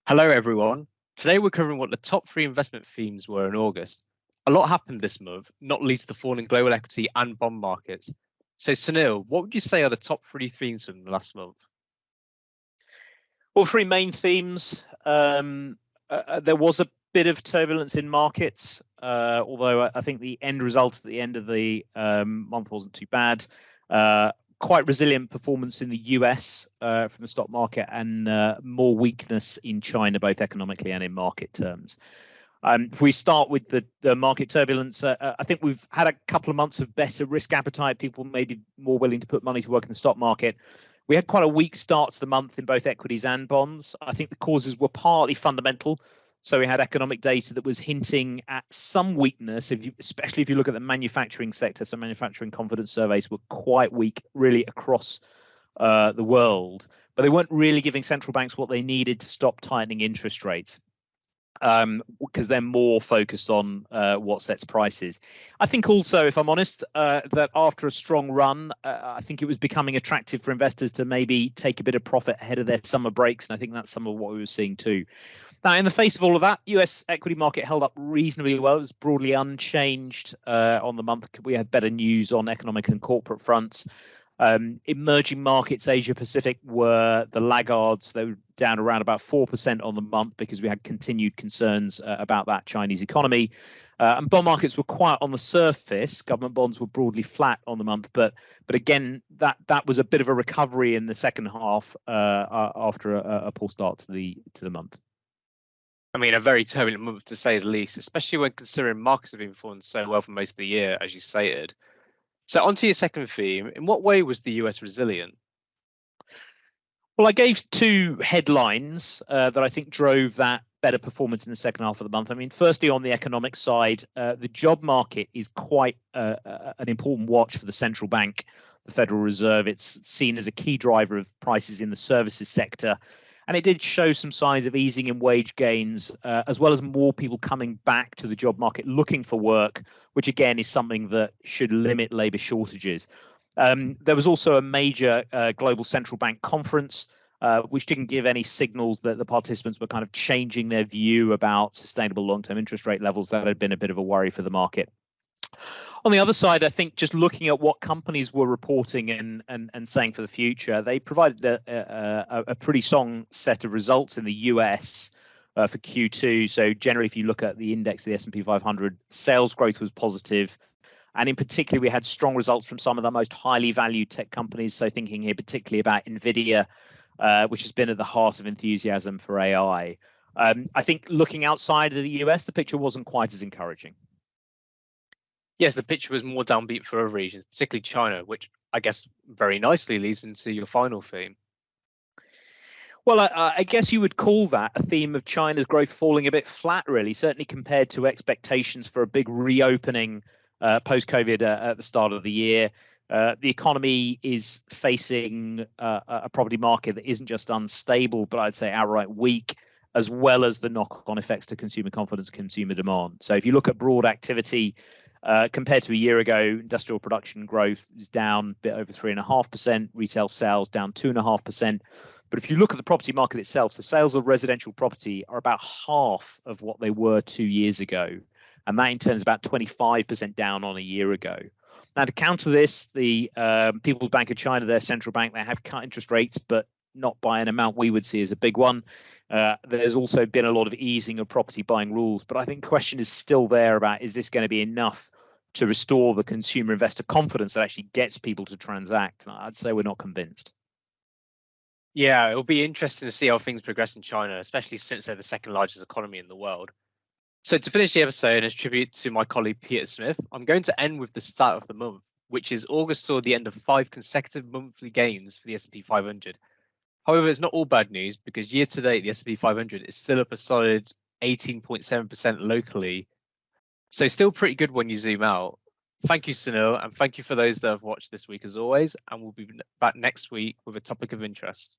Hello, everyone. Today we're covering what the top three investment themes were in August. A lot happened this month, not least the fall in global equity and bond markets. So, Sunil, what would you say are the top three themes from the last month? Well, three main themes. There was a bit of turbulence in markets, although I think the end result at the end of the month wasn't too bad. Quite resilient performance in the US from the stock market, and more weakness in China, both economically and in market terms. If we start with the market turbulence, I think we've had a couple of months of better risk appetite. People may be more willing to put money to work in the stock market. We had quite a weak start to the month in both equities and bonds. I think the causes were partly fundamental. So we had economic data that was hinting at some weakness, especially if you look at the manufacturing sector. So manufacturing confidence surveys were quite weak, really across the world. But they weren't really giving central banks what they needed to stop tightening interest rates, because they're more focused on what sets prices. I think also, if I'm honest, that after a strong run, I think it was becoming attractive for investors to maybe take a bit of profit ahead of their summer breaks. And I think that's some of what we were seeing too. Now, in the face of all of that, US equity market held up reasonably well. It was broadly unchanged on the month. We had better news on economic and corporate fronts. Emerging markets, Asia Pacific, were the laggards. They were down around about 4% on the month because we had continued concerns about that Chinese economy. And bond markets were quiet on the surface. Government bonds were broadly flat on the month, but again, that was a bit of a recovery in the second half after a poor start to the month. I mean, a very turbulent month to say the least, especially when considering markets have been performing so well for most of the year, as you stated. So, on to your second theme. In what way was the US resilient? Well, I gave two headlines that I think drove that better performance in the second half of the month. I mean, firstly, on the economic side, the job market is quite an important watch for the central bank, the Federal Reserve. It's seen as a key driver of prices in the services sector. And it did show some signs of easing in wage gains, as well as more people coming back to the job market looking for work, which again is something that should limit labour shortages. There was also a major global central bank conference, which didn't give any signals that the participants were kind of changing their view about sustainable long-term interest rate levels. That had been a bit of a worry for the market. On the other side, I think just looking at what companies were reporting and saying for the future, they provided a pretty strong set of results in the US for Q2. So generally, if you look at the index, the S&P 500, sales growth was positive. And in particular, we had strong results from some of the most highly valued tech companies. So thinking here particularly about NVIDIA, which has been at the heart of enthusiasm for AI. I think looking outside of the US, the picture wasn't quite as encouraging. Yes, the picture was more downbeat for other regions, particularly China, which I guess very nicely leads into your final theme. Well, I guess you would call that a theme of China's growth falling a bit flat, really, certainly compared to expectations for a big reopening post-COVID at the start of the year. The economy is facing a property market that isn't just unstable, but I'd say outright weak, as well as the knock-on effects to consumer confidence, consumer demand. So if you look at broad activity, compared to a year ago, industrial production growth is down a bit over 3.5%, retail sales down 2.5%. But if you look at the property market itself, the sales of residential property are about half of what they were 2 years ago. And that in turn is about 25% down on a year ago. Now, to counter this, the People's Bank of China, their central bank, they have cut interest rates, but not by an amount we would see as a big one. There's also been a lot of easing of property buying rules, but I think the question is still there about, is this going to be enough to restore the consumer investor confidence that actually gets people to transact? And I'd say we're not convinced. Yeah, it'll be interesting to see how things progress in China, especially since they're the second largest economy in the world. So to finish the episode, and as tribute to my colleague Peter Smith, I'm going to end with the start of the month, which is August saw the end of 5 consecutive monthly gains for the S&P 500. However, it's not all bad news, because year to date, the S&P 500 is still up a solid 18.7% locally. So still pretty good when you zoom out. Thank you, Sunil, and thank you for those that have watched this week as always, and we'll be back next week with a topic of interest.